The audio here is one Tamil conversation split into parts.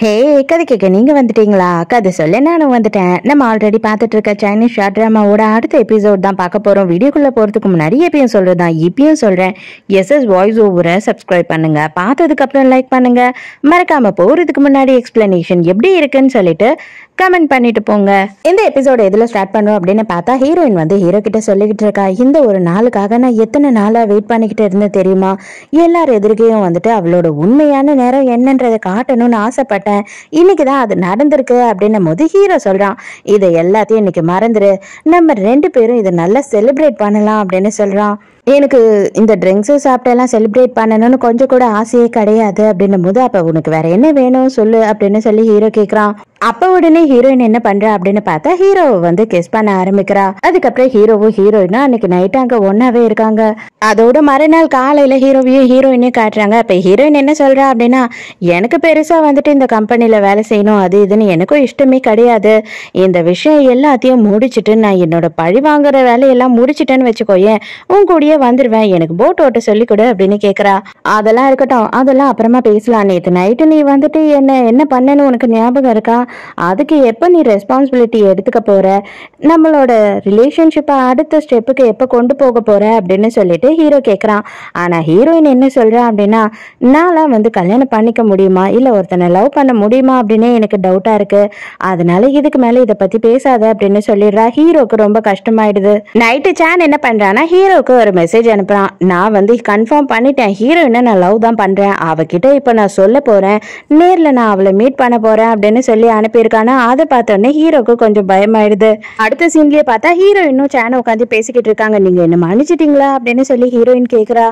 ஹே கதை கேட்க நீங்க வந்துட்டீங்களா? கதை சொல்ல நானும் வந்துட்டேன். நம்ம ஆல்ரெடி பார்த்துட்டு இருக்க சைனீஸ் ஷார்ட் டிராமாவோட அடுத்த எபிசோட் தான் பார்க்க போறோம். வீடியோக்குள்ள போறதுக்கு முன்னாடி எப்பயும் சொல்றதுதான் இப்பயும் சொல்றேன், எஸ்எஸ் வாய்ஸ் ஓவரை சப்ஸ்கிரைப் பண்ணுங்க, பார்த்ததுக்கு அப்புறம் லைக் பண்ணுங்க, மறக்காம போறதுக்கு முன்னாடி எக்ஸ்பிளனேஷன் எப்படி இருக்குன்னு சொல்லிட்டு கமெண்ட் பண்ணிட்டு போங்க. இந்த எபிசோட எதுல ஸ்டார்ட் பண்ணுவோம் அப்படின்னு பார்த்தா, ஹீரோயின் வந்து ஹீரோ கிட்ட சொல்லிக்கிட்டு இருக்கா, இந்த ஒரு நாளுக்காக நான் எத்தனை நாளா வெயிட் பண்ணிக்கிட்டு இருந்தேன் தெரியுமா? எல்லார் எதிர்க்கையும் வந்துட்டு அவளோட உண்மையான நேரம் என்னன்றதை காட்டணும்னு ஆசைப்பட்டேன். இன்னைக்குதான் அது நடந்திருக்கு அப்படின்னும் போது ஹீரோ சொல்றான், இதை எல்லாத்தையும் இன்னைக்கு மறந்துரு, நம்ம 2 பேரும் இதை நல்லா செலிப்ரேட் பண்ணலாம் அப்படின்னு சொல்றான். எனக்கு இந்த ட்ரிங்க்ஸு சாப்பிட்டெல்லாம் செலிப்ரேட் பண்ணணும்னு கொஞ்சம் கூட ஆசையே கிடையாது அப்படின்னும் போது, அப்போ உனக்கு வேற என்ன வேணும் சொல்லு அப்படின்னு சொல்லி ஹீரோ கேட்குறான். அப்போ உடனே ஹீரோயின் என்ன பண்றா அப்படின்னு பார்த்தா, ஹீரோவை வந்து கிஸ் பண்ண ஆரம்பிக்கிறா. அதுக்கப்புறம் ஹீரோவும் ஹீரோயினும் அன்னைக்கு நைட்டு அங்கே ஒன்னாவே இருக்காங்க. அதோட மறுநாள் காலையில ஹீரோவையும் ஹீரோயினையும் காட்டுறாங்க. அப்போ ஹீரோயின் என்ன சொல்றா அப்படின்னா, எனக்கு பெருசா வந்துட்டு இந்த கம்பெனில வேலை செய்யணும் அது இதுன்னு எனக்கும் இஷ்டமே கிடையாது. இந்த விஷயம் எல்லாத்தையும் முடிச்சுட்டு நான் என்னோட பழி வாங்குற வேலையெல்லாம் முடிச்சுட்டேன்னு வச்சுக்கோயேன், உன் கூடயே வந்துருவேன், எனக்கு போட் ஓட்ட சொல்லி கொடு அப்படின்னு கேக்குறா. அதெல்லாம் இருக்கட்டும், அதெல்லாம் அப்புறமா பேசலாம். நேற்று நைட்டு நீ வந்துட்டு என்ன பண்ணன்னு உனக்கு ஞாபகம் இருக்கா? அதுக்கு எப்போ நீ ரெஸ்பான்சிபிலிட்டி எடுத்துக்க போற, நம்மளோட ரிலேஷன்ஷிப்பை அடுத்த ஸ்டெப்புக்கு எப்போ கொண்டு போக போற அப்படின்னு சொல்லிட்டு ஹீரோ கேட்குறான். ஆனால் ஹீரோயின் என்ன சொல்றா அப்படின்னா, நான்லாம் வந்து கல்யாணம் பண்ணிக்க முடியுமா இல்லை ஒருத்தனை லவ் பண்ண முடியுமா அப்படின்னு எனக்கு டவுட்டா இருக்கு, அதனால இதுக்கு மேலே இதை பத்தி பேசாத அப்படின்னு சொல்லிடுறா. ஹீரோக்கு ரொம்ப கஷ்டமாயிடுது. நைட்டு சான் என்ன பண்றான்னா, ஹீரோக்கு ஒரு மெசேஜ் அனுப்புறான், நான் வந்து கன்ஃபார்ம் பண்ணிட்டேன், ஹீரோயினை நான் லவ் தான் பண்றேன், அவகிட்ட இப்போ நான் சொல்ல போறேன், நேரில் நான் அவளை மீட் பண்ண போறேன் அப்படின்னு சொல்லி அனுப்பியிருக்கானா. அதை பார்த்தோன்னே ஹீரோக்கு கொஞ்சம் பயமாயிடுது. அடுத்த சீன்லயே பார்த்தா ஹீரோயினும் சேனை உட்காந்து பேசிக்கிட்டு இருக்காங்க. நீங்க என்ன மன்னிச்சிட்டீங்களா அப்படின்னு சொல்லி ஹீரோயின் கேட்குறா.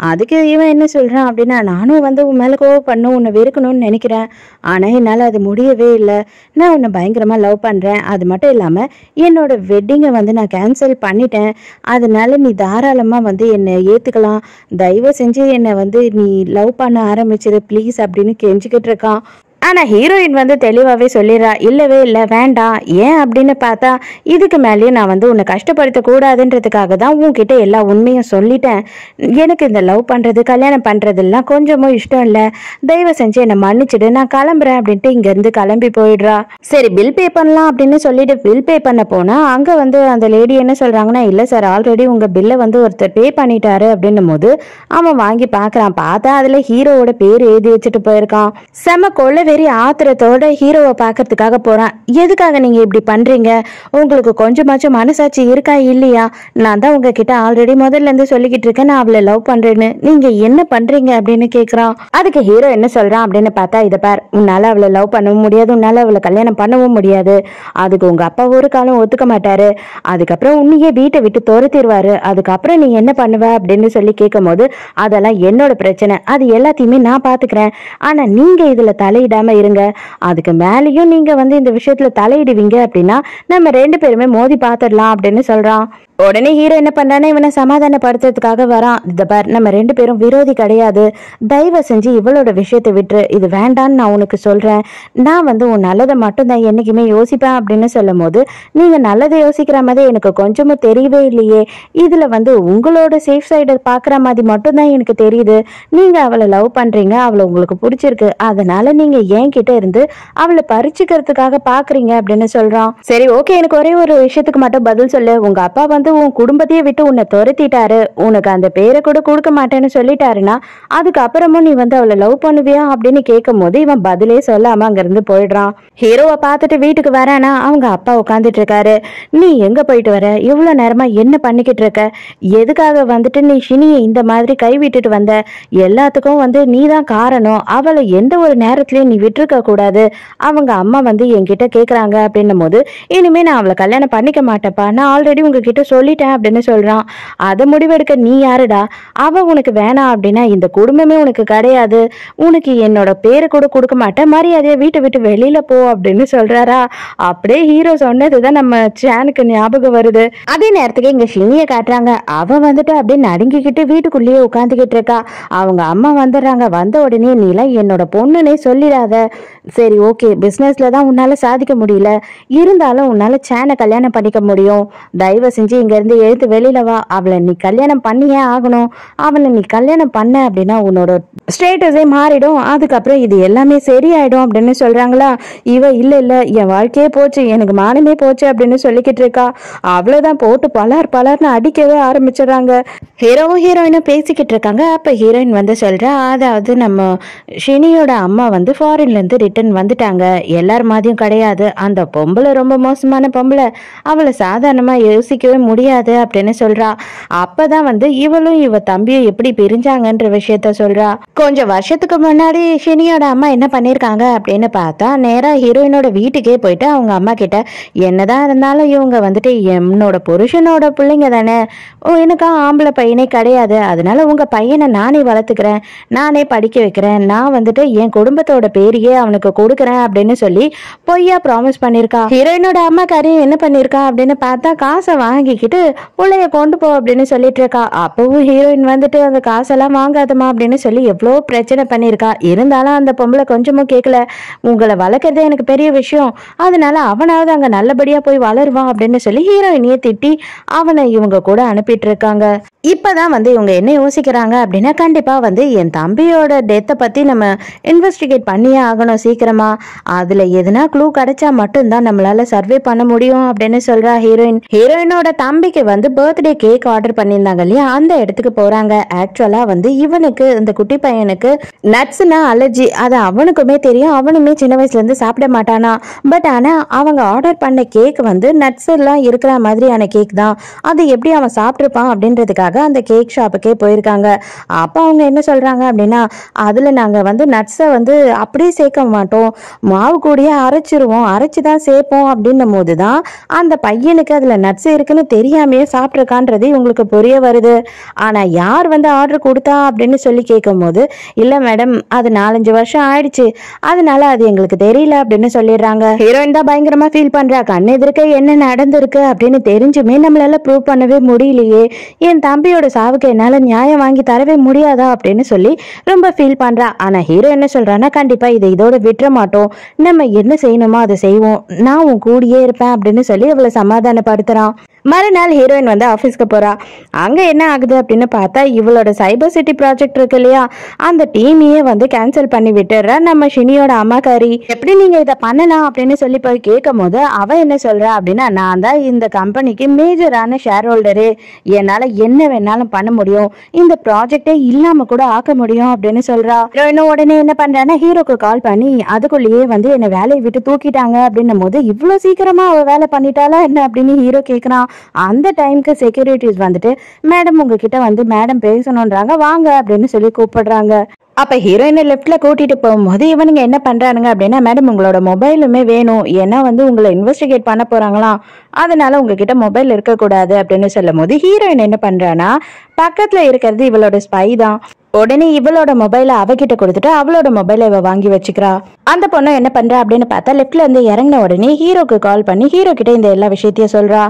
அதுக்கு இவன் என்ன சொல்றான் அப்படின்னா, நானும் வந்து உன் மேலே கோவப்படணும், உன்னை வெறுக்கணும்னு நினைக்கிறேன், ஆனால் என்னால் அது முடியவே இல்லை, நான் உன்னை பயங்கரமா லவ் பண்றேன், அது மட்டும் இல்லாமல் என்னோட வெட்டிங்கை வந்து நான் கேன்சல் பண்ணிட்டேன், அதனால நீ தாராளமாக வந்து என்னை ஏற்றுக்கலாம், தயவு செஞ்சு என்னை வந்து நீ லவ் பண்ண ஆரம்பிச்சது ப்ளீஸ் அப்படின்னு கெஞ்சிக்கிட்டு இருக்கான். ஆனால் ஹீரோயின் வந்து தெளிவாகவே சொல்லிடுறா, இல்லவே இல்லை, வேண்டாம். ஏன் அப்படின்னு பார்த்தா, இதுக்கு மேலேயும் நான் வந்து உன்னை கஷ்டப்படுத்தக்கூடாதுன்றதுக்காக தான் உன்கிட்ட எல்லா உண்மையும் சொல்லிட்டேன், எனக்கு இந்த லவ் பண்ணுறது கல்யாணம் பண்ணுறதுலாம் கொஞ்சமும் இஷ்டம் இல்லை, தயவு செஞ்சு என்னை மன்னிச்சிடு, நான் கிளம்புறேன் அப்படின்ட்டு இங்கேருந்து கிளம்பி போயிடுறா. சரி பில் பே பண்ணலாம் அப்படின்னு சொல்லிட்டு பில் பே பண்ண போனால், அங்கே வந்து அந்த லேடி என்ன சொல்கிறாங்கன்னா, இல்லை சார், ஆல்ரெடி உங்கள் பில்லை வந்து ஒருத்தர் பே பண்ணிட்டாரு அப்படின்னும் போது அவன் வாங்கி பார்க்குறான். பார்த்தா அதில் ஹீரோவோட பேர் எழுதி வச்சுட்டு போயிருக்கான். செம கொள்ள வெறி ஆத்திரத்தோட ஹீரோவை பார்க்கறதுக்காக போறான். எதுக்காக நீங்க இப்படி பண்றீங்க? உங்களுக்கு கொஞ்சமாச்சும் மனசாட்சி இருக்கா இல்லையா? நான் தான் உங்ககிட்ட ஆல்ரெடி முதல்ல இருந்து சொல்லிக்கிட்டு இருக்கேன், நான் அவளை லவ் பண்றேன்னு, நீங்க என்ன பண்றீங்க அப்படின்னு கேட்கிறான். அதுக்கு ஹீரோ என்ன சொல்றான் அப்படின்னு பார்த்தா, இதை பார், உன்னால அவளை லவ் பண்ணவும் முடியாது, உன்னால அவளை கல்யாணம் பண்ணவும் முடியாது, அதுக்கு உங்க அப்பா ஒரு காலம் ஒத்துக்க மாட்டாரு, அதுக்கப்புறம் உன்னையே வீட்டை விட்டு துரத்திடுவாரு, அதுக்கப்புறம் நீ என்ன பண்ணுவ அப்படின்னு சொல்லி கேட்கும் போது, அதெல்லாம் என்னோட பிரச்சனை, அது எல்லாத்தையுமே நான் பாத்துக்கிறேன், ஆனா நீங்க இதுல தலையிடாம இருங்க, அதுக்கு மேலேயும் நீங்க வந்து இந்த விஷயத்துல தலையிடுவீங்க அப்படின்னா நம்ம 2 பேருமே மோதி பாத்துடலாம் அப்படின்னு சொல்றான். உடனே ஹீரோ என்ன பண்றான்னா, இவனை சமாதானப்படுத்துறதுக்காக வரான். இதை பார், நம்ம 2 பேரும் விரோதி கிடையாது, தயவு செஞ்சு இவளோட விஷயத்தை விட்டுரு, இது வேண்டான்னு நான் உனக்கு சொல்றேன், நான் வந்து உன் நல்லதை மட்டும் தான் என்னைக்குமே யோசிப்பேன் அப்படின்னு சொல்லும் போது, நீங்க நல்லதை யோசிக்கிற மாதிரி எனக்கு கொஞ்சமும் தெரியவே இல்லையே, இதுல வந்து உங்களோட சேஃப் சைடை பாக்குற மாதிரி மட்டும் தான் எனக்கு தெரியுது, நீங்க அவளை லவ் பண்றீங்க, அவளை உங்களுக்கு பிடிச்சிருக்கு, அதனால நீங்க என் கிட்ட இருந்து அவளை பறிச்சுக்கிறதுக்காக பாக்குறீங்க அப்படின்னு சொல்றான். சரி ஓகே, எனக்கு ஒரே ஒரு விஷயத்துக்கு மட்டும் பதில் சொல்லு, உங்க அப்பா வந்து உன் குடும்பத்தையே விட்டு உன்னை துரத்திட்டாரு, உனக்கு அந்த பேரை கூட கொடுக்க மாட்டேன்னு சொல்லிட்டாருன்னா அதுக்கப்புறமும் நீ வந்து அவளை லவ் பண்ணுவியா அப்படின்னு கேட்கும் போது இவன் பதிலே சொல்லாம அங்கிருந்து போயிடுறான். ஹீரோவை பார்த்துட்டு வீட்டுக்கு வரானா, அவங்க அப்பா உட்காந்துட்டு இருக்காரு. நீ எங்க போயிட்டு வர, இவ்வளவு நேரமா என்ன பண்ணிக்கிட்டு இருக்க, எதுக்காக வந்துட்டு நீ ஷினியை இந்த மாதிரி கை விட்டுட்டு வந்த, எல்லாத்துக்கும் வந்து நீ தான் காரணம், அவளை எந்த ஒரு நேரத்திலயும் நீ விட்டுருக்க கூடாது, அவங்க அம்மா வந்து என்கிட்ட கேக்குறாங்க அப்படின்னும் போது, இனிமே நான் அவளை கல்யாணம் பண்ணிக்க மாட்டேப்பா, நான் ஆல்ரெடி உங்ககிட்ட சொல்லிட்டேன் அப்படின்னு சொல்றான். அதை முடிவெடுக்க நீ யாருடா, அவ உனக்கு வேணாம் அப்படின்னா இந்த குடும்பமே உனக்கு கிடையாது, உனக்கு என்னோட பேரை கூட கொடுக்க மாட்டேன், மரியாதையை வீட்டை விட்டு வெளியில போ அப்படின்னு சொல்றாரா. அப்படியே ஹீரோ சொன்னதுதான் நம்ம சேனுக்கு ஞாபகம் வருது. அதே நேரத்துக்கு இங்க ஷினியை காட்டுறாங்க. அவ வந்துட்டு அப்படியே நடுங்கிக்கிட்டு வீட்டுக்குள்ளேயே உட்காந்துக்கிட்டு இருக்கா. அவங்க அம்மா வந்துடுறாங்க. வந்த உடனே நீலாம் என்னோட பொண்ணுன்னே சொல்லிட பண்ணிடாத. சரி ஓகே, பிசினஸ்ல தான் உன்னால சாதிக்க முடியல, இருந்தாலும் உன்னால சேனை கல்யாணம் பண்ணிக்க முடியும். தயவு செஞ்சு இங்க இருந்து எழுத்து வெளியில வா. அவளை நீ கல்யாணம் பண்ணியே ஆகணும். அவளை நீ கல்யாணம் பண்ண அப்படின்னா உன்னோட ஸ்டேட்டஸே மாறிடும். அதுக்கப்புறம் இது எல்லாமே சரியாயிடும் அப்படின்னு சொல்றாங்களா. இவ இல்ல இல்ல, என் வாழ்க்கையே போச்சு, எனக்கு மானமே போச்சு அப்படின்னு சொல்லிக்கிட்டு இருக்கா. அவ்வளவுதான், போட்டு பலர்னு அடிக்கவே ஆரம்பிச்சிடுறாங்க. ஹீரோவும் ஹீரோயினும் பேசிக்கிட்டு இருக்காங்க. அப்ப ஹீரோயின் வந்து சொல்றா, அதாவது நம்ம ஷினியோட அம்மா வந்து ஃபாரின்ல இருந்து ரிட்டர்ன் வந்துட்டாங்க. எல்லார் மாதிரியும் கிடையாது, அந்த பொம்பளை ரொம்ப மோசமான பொம்பளை, அவளை சாதாரணமா யோசிக்கவே முடியாது அப்படின்னு சொல்றா. அப்பதான் வந்து இவளும் இவ தம்பியும் எப்படி பிரிஞ்சாங்கன்ற விஷயத்த சொல்றா. கொஞ்சம் வருஷத்துக்கு முன்னாடி ஷினியோட அம்மா என்ன பண்ணிருக்காங்க அப்படின்னு பார்த்தா, நேரா ஹீரோயினோட வீட்டுக்கே போயிட்டு அவங்க அம்மா கிட்ட, என்னதான் இருந்தாலும் இவங்க வந்துட்டு என்னோட புருஷனோட பிள்ளைங்க தானே, எனக்கா ஆம்பளை பையனே கிடையாது, அதனால உங்க பையனை நானே வளர்த்துக்கிறேன், நானே படிக்க வைக்கிறேன், நான் வந்துட்டு என் குடும்பத்தோட பேரையே அவனுக்கு கொடுக்குறேன் அப்படின்னு சொல்லி பொய்யா ப்ராமிஸ் பண்ணிருக்கா. ஹீரோயினோட அம்மாக்காரையும் என்ன பண்ணிருக்கா அப்படின்னு பார்த்தா, காசை வாங்கிக்கிட்டு பிள்ளைய கொண்டு போ அப்படின்னு சொல்லிட்டு இருக்கா. அப்பவும் ஹீரோயின் வந்துட்டு அந்த காசெல்லாம் வாங்காதமா அப்படின்னு சொல்லி எவ்வளோ பிரச்சனை பண்ணியிருக்கா. இருந்தாலும் அந்த பொம்பளை கொஞ்சமும் கேட்கல. உங்களை வளர்க்கறதே எனக்கு பெரிய விஷயம், அதனால அவனாவது அங்க நல்லபடியா போய் வளருவான் அப்படின்னு சொல்லி ஹீரோயினியை திட்டி அவனை இவங்க கூட அனுப்பிட்டு இருக்காங்க. இப்பதான் வந்து இவங்க என்ன யோசிக்கிறாங்க அப்படின்னா, கண்டிப்பா வந்து என் தம்பியோட டெத்தை பத்தி நம்ம இன்வெஸ்டிகேட் பண்ணியே ஆகணும் சீக்கிரமா, அதுல எதுனா க்ளூ கிடைச்சா மட்டும்தான் நம்மளால சர்வே பண்ண முடியும் அப்படின்னு சொல்றா ஹீரோயின். ஹீரோயினோட தம்பிக்கு வந்து பர்த்டே கேக் ஆர்டர் பண்ணியிருந்தாங்க இல்லையா, அந்த இடத்துக்கு போறாங்க. ஆக்சுவலா வந்து இவனுக்கு, இந்த குட்டி பையனுக்கு நட்ஸ்னா அலர்ஜி, அது அவனுக்குமே தெரியும். அவனுமே சின்ன வயசுல இருந்து சாப்பிட மாட்டானா. பட் ஆனா அவங்க ஆர்டர் பண்ண கேக் வந்து நட்ஸ் எல்லாம் இருக்கிற மாதிரியான கேக் தான், அது எப்படி அவன் சாப்பிட்டுருப்பான் அப்படின்றதுக்காக அந்த கேக் ஷாப்புக்கே போயிருக்காங்க. அப்ப அவங்க என்ன சொல்றாங்க அப்படின்னா, அதுல நாங்க வந்து நட்ஸை வந்து அப்படியே சேர்க்க மாட்டோம், மாவு கூடயே அரைச்சிருவோம், அரைச்சுதான் சேர்ப்போம் அப்படின்னும் போதுதான் அந்த பையனுக்கு அதுல நட்ஸ் இருக்குன்னு தெரியாமையே சாப்பிட்ருக்கான்றது இவங்களுக்கு புரிய வருது. ஆனா யார் வந்து ஆர்டர் கொடுத்தா அப்படின்னு சொல்லி கேட்கும் போது, இல்ல மேடம், அது 4-5 வருஷம் ஆயிடுச்சு, அதனால அது எங்களுக்கு தெரியல அப்படின்னு சொல்லிடுறாங்க. ஹீரோயின் தான் பயங்கரமா ஃபீல் பண்றா. கண்ணு எதிர்க்க என்ன நடந்திருக்கு அப்படின்னு தெரிஞ்சுமே நம்மளால ப்ரூவ் பண்ணவே முடியலையே, என் தம்பியோட சாவுக்கு என்னால நியாயம் வாங்கி தரவே முடியாதா அப்படின்னு சொல்லி ரொம்ப ஃபீல் பண்றா. ஆனா ஹீரோ என்ன சொல்றான்னா, கண்டிப்பா இதை இதோட விட்டுற மாட்டோம், நம்ம என்ன செய்யணுமோ அதை செய்வோம், நான் உன் கூடியே இருப்பேன் அப்படின்னு சொல்லி அவளை சமாதானப்படுத்துறான். மறுநாள் ஹீரோயின் வந்து ஆஃபீஸ்க்கு போறா. அங்க என்ன ஆகுது அப்படின்னு பார்த்தா, இவளோட சைபர் சிட்டி ப்ராஜெக்ட் இருக்கு இல்லையா, அந்த டீமையே வந்து கேன்சல் பண்ணி விட்டுறா நம்ம ஷினியோட அம்மாக்காரி. எப்படி நீங்க இதை பண்ணலாம் அப்படின்னு சொல்லி போய் கேட்கும் போது அவ என்ன சொல்றா அப்படின்னா, நான் தான் இந்த கம்பெனிக்கு மேஜரான ஷேர் ஹோல்டரு, என்னால என்ன வேணாலும் பண்ண முடியும், இந்த ப்ராஜெக்டே இல்லாம கூட ஆக்க முடியும் அப்படின்னு சொல்றா. ஹீரோயினும் உடனே என்ன பண்றான்னா, ஹீரோக்கு கால் பண்ணி அதுக்குள்ளேயே வந்து என்ன வேலையை விட்டு தூக்கிட்டாங்க அப்படின்னும் போது, இவ்வளவு சீக்கிரமா அவ வேலை பண்ணிட்டாலா என்ன அப்படின்னு ஹீரோ கேட்கிறான். அந்த டைம்க்கு செக்யூரிட்டிஸ் வந்துட்டு, மேடம் உங்ககிட்ட வந்து மேடம் பேசணும்ன்றாங்க, வாங்க அப்படின்னு சொல்லி கூப்பிடுறாங்க. அப்ப ஹீரோயினை லெஃப்ட்ல கூட்டிட்டு போகும்போது இவனுங்க என்ன பண்றானுங்க அப்படின்னா, மேடம் உங்களோட மொபைலுமே வேணும், ஏன்னா வந்து உங்களை இன்வெஸ்டிகேட் பண்ண போறாங்களாம், அதனால உங்ககிட்ட மொபைல் இருக்கக்கூடாது அப்படின்னு சொல்லும் போது ஹீரோயின் என்ன பண்றானா, பக்கத்துல இருக்கிறது இவளோட ஸ்பை தான். உடனே இவளோட மொபைலை அவகிட்ட கொடுத்துட்டு அவளோட மொபைலை இவ வாங்கி வச்சுக்கிறா. அந்த பொண்ணு என்ன பண்றா அப்படின்னு பார்த்தா, லெஃப்ட்ல இருந்து இறங்கின உடனே ஹீரோக்கு கால் பண்ணி ஹீரோ கிட்ட இந்த எல்லா விஷயத்தையும் சொல்றா.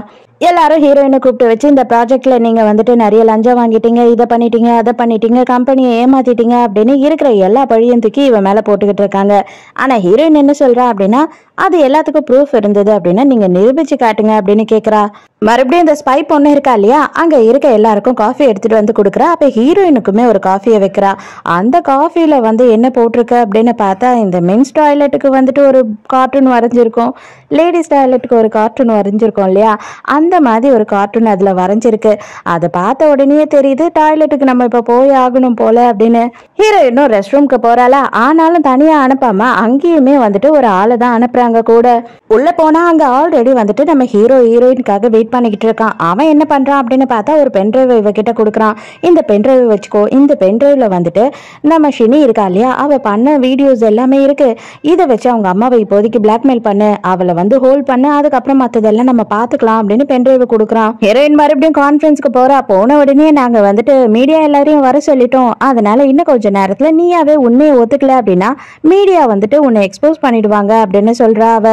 எல்லாரும் ஹீரோயினை கூப்பிட்டு வச்சு, இந்த ப்ராஜெக்ட்ல நீங்க வந்துட்டு நிறைய லஞ்சம் வாங்கிட்டீங்க, இதை பண்ணிட்டீங்க, அதை பண்ணிட்டீங்க, கம்பெனியை ஏமாத்திட்டீங்க அப்படின்னு இருக்கிற எல்லா பழியும் தூக்கி இவன் மேல போட்டுக்கிட்டு இருக்காங்க. ஆனா ஹீரோயின் என்ன சொல்றா அப்படின்னா, அது எல்லாத்துக்கும் ப்ரூஃப் இருந்தது அப்படின்னா நீங்க நிரூபிச்சு காட்டுங்க அப்படின்னு கேக்குறா. மறுபடியும் இந்த ஸ்பை பொண்ணு இருக்கா இல்லையா, அங்க இருக்க எல்லாருக்கும் காஃபி எடுத்துட்டு வந்து கொடுக்குறா. அப்ப ஹீரோயினுக்குமே ஒரு காஃபியை வைக்கிறா. அந்த காஃபில வந்து என்ன போட்டிருக்கு அப்படின்னு பார்த்தா, இந்த மென்ஸ் டாய்லெட்டுக்கு வந்துட்டு ஒரு கார்ட்டூன் வரைஞ்சிருக்கும், லேடிஸ் டாய்லெட்டுக்கு ஒரு கார்ட்டூன் வரைஞ்சிருக்கும் இல்லையா, அந்த மாதிரி ஒரு கார்ட்டூன் அதுல வரைஞ்சிருக்கு. அதை பார்த்த உடனே தெரியுது டாய்லெட்டுக்கு நம்ம இப்ப போய் ஆகணும் போல அப்படின்னு. ஹீரோயினும் ரெஸ்ட் ரூம்க்கு போறாளா, ஆனாலும் தனியா அனுப்பாம அங்கேயுமே வந்துட்டு ஒரு ஆளை தான் அனுப்புறாங்க கூட. உள்ள போனா அங்க ஆல்ரெடி வந்துட்டு நம்ம ஹீரோயினுக்காக வெயிட் பண்ணிக்கிட்டு இருக்கான். அவன் என்ன பண்றான் அப்படின்னு பார்த்தா, ஒரு பென்ட்ரைவ் இவகிட்ட கொடுக்குறான். இந்த பென்ட்ரைவ் வச்சுக்கோ, இந்த பென்ட்ரைவ்ல வந்துட்டு நம்ம ஷினி இருக்கா இல்லையா, அவ பண்ண வீடியோஸ் எல்லாமே இருக்கு, இதை வச்சு அவங்க அம்மாவை இப்போதைக்கு பிளாக்மெயில் பண்ணு, அவளை வந்து ஹோல்ட் பண்ணு, அதுக்கப்புறம் மற்றதெல்லாம் நம்ம பார்த்துக்கலாம் அப்படின்னு பென்ட்ரைவ் கொடுக்குறான். ஹீரோயின் மறுபடியும் கான்ஃபரன்ஸ்க்கு போறா. போன உடனே நாங்க வந்துட்டு மீடியா எல்லாரையும் வர சொல்லிட்டோம், அதனால இன்னும் கொஞ்ச நேரத்துல நீயாவே உண்மையை ஒத்துக்கல அப்படின்னா மீடியா வந்துட்டு உன்னை எக்ஸ்போஸ் பண்ணிடுவாங்க அப்படின்னு சொல்றா அவ.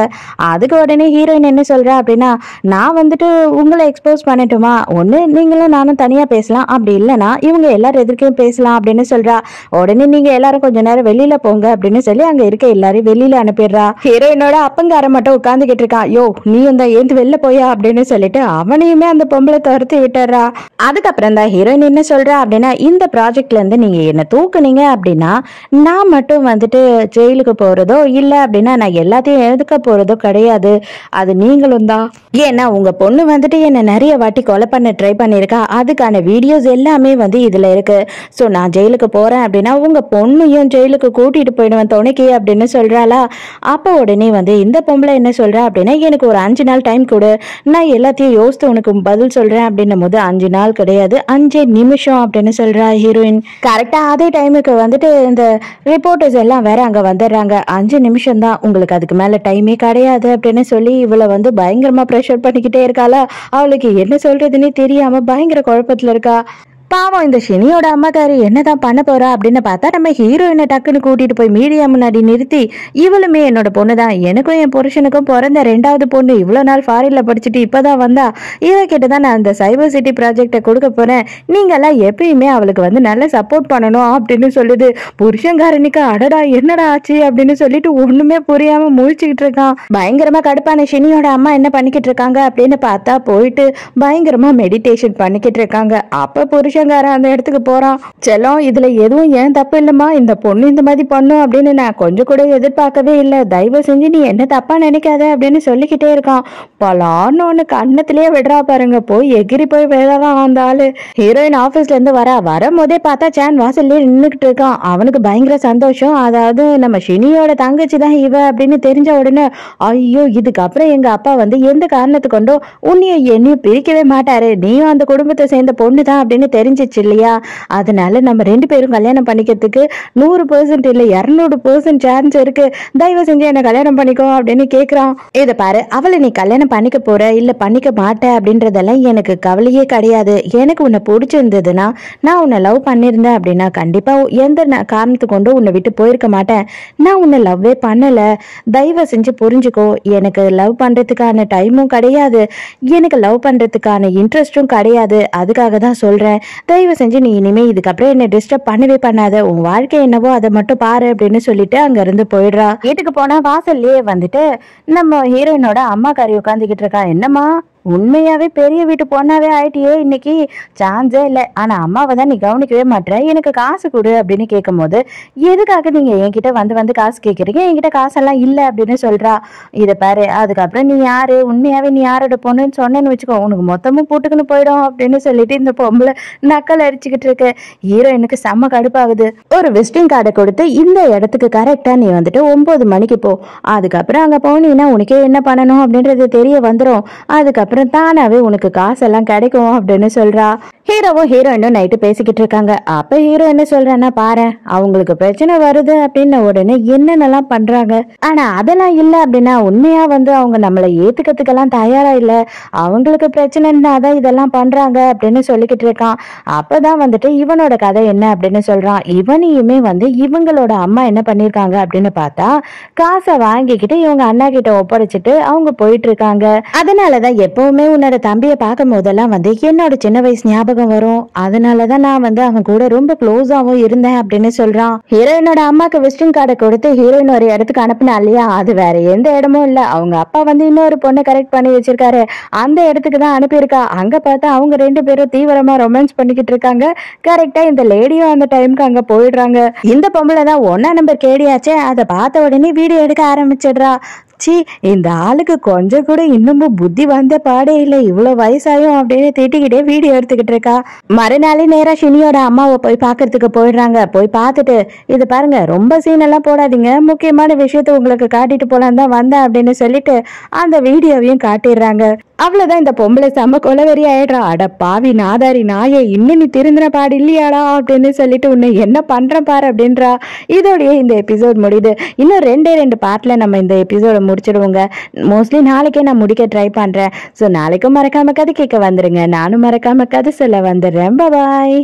அதுக்கு உடனே ஹீரோயின் என்ன சொல்றா அப்படின்னா, நான் வந்துட்டு உங்களை எக்ஸ்போஸ் பண்ணட்டுமா, ஒண்ணு நீங்களும் நானும் தனியா பேசலாம், அப்படி இல்லைன்னா இவங்க எல்லாரும் எதிர்க்கையும் பேசலாம் அப்படின்னு சொல்றா. உடனே நீங்க எல்லாரும் கொஞ்ச நேரம் வெளியில போங்க அப்படின்னு சொல்லி அங்க இருக்க எல்லாரையும் வெளியில அனுப்பிடுறா. ஹீரோயினோட அப்பங்கார மட்டும் உட்கார்ந்துகிட்டு இருக்கான். யோ நீயும் தான் ஏந்து வெளில போயா அப்படின்னு சொல்லிட்டு அவனையுமே அந்த பொம்பளை துரத்தி விட்டுறா. அதுக்கப்புறம் தான் ஹீரோயின் என்ன சொல்றா அப்படின்னா, இந்த ப்ராஜெக்ட்ல இருந்து நீங்க என்ன தூக்குனீங்க அப்படின்னா நான் மட்டும் வந்துட்டு ஜெயிலுக்கு போறதோ இல்ல அப்படின்னா நான் எல்லாத்தையும் எழுதுக்க போறதோ கிடையாது, அது நீங்களும் தான். ஏன்னா உங்க பொண்ணு வந்துட்டு என்ன நிறைய வாட்டி கொலை பண்ண ட்ரை பண்ணிருக்கா, அதுக்கான வீடியோஸ் எல்லாமே வந்து இதுல இருக்கு. சோ நான் ஜெயிலுக்கு போறேன் அப்படின்னா உங்க பொண்ணையும் ஜெயிலுக்கு கூட்டிட்டு போயிடுவேன் துணைக்கு அப்படின்னு சொல்றாளா. அப்ப உடனே வந்து இந்த பொம்பளை என்ன சொல்றா அப்படின்னா, எனக்கு ஒரு 5 நாள் டைம் கொடு, நான் எல்லாத்தையும் யோசித்து உனக்கு பதில் சொல்றேன் அப்படின்னும் போது 5 நாள் கிடையாது 5 நிமிஷம் அப்படின்னு சொல்றா ஹீரோயின். கரெக்டா அதே டைமுக்கு வந்துட்டு இந்த ரிப்போர்ட்டர்ஸ் எல்லாம் வேற அங்க வந்துடுறாங்க. 5 நிமிஷம் தான், உங்களுக்கு அதுக்கு மேல டைமே கிடையாது அப்படின்னு சொல்லி இவளை வந்து பயங்கரமா ப்ரெஷர் பண்ணிக்கிட்டே இருக்காளா. அவளுக்கு என்ன சொல்றதுன்னே தெரியாம பயங்கர குழப்பத்துல இருக்கா. பாவம் இந்த ஷினியோட அம்மாக்காரி என்னதான் பண்ண போறா அப்படின்னு பார்த்தா நம்ம ஹீரோயினை டக்குன்னு கூட்டிட்டு போய் மீடியா முன்னாடி நிறுத்தி, இவளுமே என்னோட பொண்ணு தான், எனக்கும் என் புருஷனுக்கும் பிறந்த 2வது பொண்ணு, இவ்வளவு நாள் ஃபாரின்ல படிச்சுட்டு இப்பதான் வந்தா, இவ கிட்டதான் நான் அந்த சைபர் சிட்டி ப்ராஜெக்டை கொடுக்க போறேன், நீங்க எல்லாம் எப்பயுமே அவளுக்கு வந்து நல்ல சப்போர்ட் பண்ணணும் அப்படின்னு சொல்லுது. புருஷங்காரனுக்கு அடடா என்னடா ஆச்சு அப்படின்னு சொல்லிட்டு ஒண்ணுமே புரியாம முழிச்சுக்கிட்டு இருக்கான். பயங்கரமா கடுப்பான ஷினியோட அம்மா என்ன பண்ணிக்கிட்டு இருக்காங்க அப்படின்னு பார்த்தா போயிட்டு பயங்கரமா மெடிடேஷன் பண்ணிக்கிட்டு இருக்காங்க. அப்ப புருஷன் அந்த இடத்துக்கு போறான். செல்லம் இதுல எதுவும் ஏன் தப்பு இல்லம்மா, இந்த பொண்ணு இந்த மாதிரி பண்ணும் அப்படின்னு நான் கொஞ்சம் கூட எதிர்பார்க்கவே இல்லை, தயவு செஞ்சு நீ என்ன தப்பா நினைக்காத அப்படின்னு சொல்லிக்கிட்டே இருக்கான். பலான்னு ஒண்ணு கண்ணத்திலேயே விடுறா பாருங்க, போய் எகிரி போய் விழறான் அந்த ஆளு. ஹீரோயின் ஆபீஸ்ல இருந்து வரும்போதே பார்த்தா சான் வாசல்லே நின்னுகிட்டு இருக்கான். அவனுக்கு பயங்கர சந்தோஷம். அதாவது நம்ம ஷினியோட தங்கச்சி தான் இவ அப்படின்னு தெரிஞ்ச உடனே, ஐயோ இதுக்கப்புறம் எங்க அப்பா வந்து எந்த காரணத்து கொண்டோ உன்னையும் என்னையும் பிரிக்கவே மாட்டாரு, நீயும் அந்த குடும்பத்தை சேர்ந்த பொண்ணு தான் அப்படின்னு தெரிஞ்சிச்சு இல்லையா, அதனால நம்ம 2 பேரும் கல்யாணம் பண்ணிக்கிறதுக்கு 100% இல்ல 200% சான்ஸ் இருக்கு, தயவு செஞ்சு என்ன கல்யாணம் பண்ணிக்கோ அப்படின்னு கேக்குறான். இத பாரு, அவளை நீ கல்யாணம் பண்ணிக்க போற இல்ல பண்ணிக்க மாட்ட அப்படின்றதெல்லாம் எனக்கு கவலையே கிடையாது. எனக்கு உன்னை பிடிச்சிருந்ததுன்னா, நான் உன்னை லவ் பண்ணிருந்தேன் அப்படின்னா கண்டிப்பா எந்த காரணத்து கொண்டு உன்னை விட்டு போயிருக்க மாட்டேன். நான் உன்னை லவ்வே பண்ணல, தயவு செஞ்சு புரிஞ்சுக்கோ, எனக்கு லவ் பண்றதுக்கான டைமும் கிடையாது, எனக்கு லவ் பண்றதுக்கான இன்ட்ரெஸ்டும் கிடையாது, அதுக்காக தான் சொல்றேன், தயவு செஞ்சு நீ இனிமே இதுக்கப்புறம் என்ன டிஸ்டர்ப் பண்ணவே பண்ணாத, உன் வாழ்க்கை என்னவோ அதை மட்டும் பாரு அப்படின்னு சொல்லிட்டு அங்க இருந்து போயிடுறா. வீட்டுக்கு போனா வாசல்லையே வந்துட்டு நம்ம ஹீரோயினோட அம்மாக்காரி உட்காந்துக்கிட்டு இருக்கா. என்னம்மா உண்மையாவே பெரிய வீட்டு பொண்ணாவே ஆயிட்டியே, இன்னைக்கு சான்ஸே இல்லை, ஆனா அம்மாவை தான் நீ கவனிக்கவே மாட்டேற, எனக்கு காசு கொடு அப்படின்னு கேட்கும் போது, எதுக்காக நீங்க என்கிட்ட வந்து காசு கேட்குறீங்க, என்கிட்ட காசெல்லாம் இல்லை அப்படின்னு சொல்றா. இதை பாரு, அதுக்கப்புறம் நீ யாரு, உண்மையாவே நீ யாரோட பொண்ணுன்னு சொன்னேன்னு வச்சுக்கோ, உனக்கு மொத்தமும் போட்டுக்குன்னு போயிடும் அப்படின்னு சொல்லிட்டு இந்த பொம்பளை நக்கல் அடிச்சுக்கிட்டு இருக்கு. ஹீரோயினுக்கு செம்ம கடுப்பாகுது. ஒரு விசிட்டிங் கார்டை கொடுத்து இந்த இடத்துக்கு கரெக்டா நீ வந்துட்டு 9 மணிக்கு போ, அதுக்கப்புறம் அங்க போனீங்கன்னா உனக்கே என்ன பண்ணணும் அப்படின்றது தெரிய வந்துடும், அதுக்கப்புறம் தானாவே உனக்கு காசெல்லாம் கிடைக்கும் அப்படின்னு சொல்றா. ஹீரோவும் ஹீரோயினும் நைட்டு பேசிக்கிட்டு இருக்காங்க. அப்ப ஹீரோ என்ன சொல்றான்னா, பாரு அவங்களுக்கு பிரச்சனை வருது அப்படின்னு உடனே என்னென்னலாம் பண்றாங்க, ஆனா அதெல்லாம் இல்ல அப்படின்னா உண்மையா வந்து அவங்க நம்மளை ஏத்துக்கிறதுக்கெல்லாம் தயாரா இல்ல, அவங்களுக்கு பிரச்சனைன்னா தான் இதெல்லாம் பண்றாங்க அப்படின்னு சொல்லிக்கிட்டு இருக்கான். அப்பதான் வந்துட்டு இவனோட கதை என்ன அப்படின்னு சொல்றான். இவனையுமே வந்து இவங்களோட அம்மா என்ன பண்ணிருக்காங்க அப்படின்னு பார்த்தா, காசை வாங்கிக்கிட்டு இவங்க அண்ணா கிட்ட ஒப்படைச்சிட்டு அவங்க போயிட்டு இருக்காங்க. அதனாலதான் எப்பவுமே உன்னோட தம்பியை பார்க்கும் போதெல்லாம் வந்து என்னோட சின்ன வயசு ஞாபகம் வரும், அதனாலதான் நான் வந்து அவன் கூட ரொம்ப க்ளோஸாவும் இருந்தேன் அப்படின்னு சொல்றான். ஹீரோயினோட அம்மாக்கு விசிட்டிங் கார்டை கொடுத்து ஹீரோயின் ஒரு இடத்துக்கு அனுப்புனா இல்லையா, அது வேற எந்த இடமும் இல்ல, அவங்க அப்பா வந்து இன்னொரு பொண்ணை கரெக்ட் பண்ணி வச்சிருக்காரு, அந்த இடத்துக்கு தான் அனுப்பியிருக்கா. அங்க பார்த்தா அவங்க 2 பேரும் தீவிரமா ரொமான்ஸ் பண்ணிக்கிட்டு இருக்காங்க. கரெக்டா இந்த லேடியும் அந்த டைமுக்கு அங்க போயிடுறாங்க. இந்த பொம்பளை தான் 1ஆம் நம்பர் கேடியாச்சே, அதை பார்த்த உடனே வீடியோ எடுக்க ஆரம்பிச்சிடுறா. சி இந்த ஆளுக்கு கொஞ்சம் கூட இன்னமும் புத்தி வந்த பாடே இல்லை, இவ்வளவு வயசாயும் அப்படின்னு திட்டிக்கிட்டே வீடியோ எடுத்துக்கிட்டு இருக்கா. மறுநாளே நேரா ஷினியோட அம்மாவை போய் பாக்குறதுக்கு போயிடுறாங்க. போய் பார்த்துட்டு, இது பாருங்க ரொம்ப சீன் எல்லாம் போடாதீங்க, முக்கியமான விஷயத்த உங்களுக்கு காட்டிட்டு போலாம் தான் வந்தேன் அப்படின்னு சொல்லிட்டு அந்த வீடியோவையும் காட்டிடுறாங்க. அவ்வளவுதான் இந்த பொம்பளை செம்ம கொலவெறி ஆயிடுறா. அட பாவி நாதாரி நாயே, இன்னும் நீ திருந்தின பாடு இல்லையாடா அப்படின்னு சொல்லிட்டு உன்னை என்ன பண்ற பாரு அப்படின்றா. இதோடய இந்த எபிசோட் முடியுது. இன்னும் ரெண்டு பார்ட்ல நம்ம இந்த எபிசோட முடிச்சிடுவோங்க. மோஸ்ட்லி நாளைக்கே நான் முடிக்க ட்ரை பண்றேன். ஸோ நாளைக்கும் மறக்காம கதை கேட்க வந்துருங்க. நானும் மறக்காம கதை சொல்ல வந்துடுறேன். பாய்.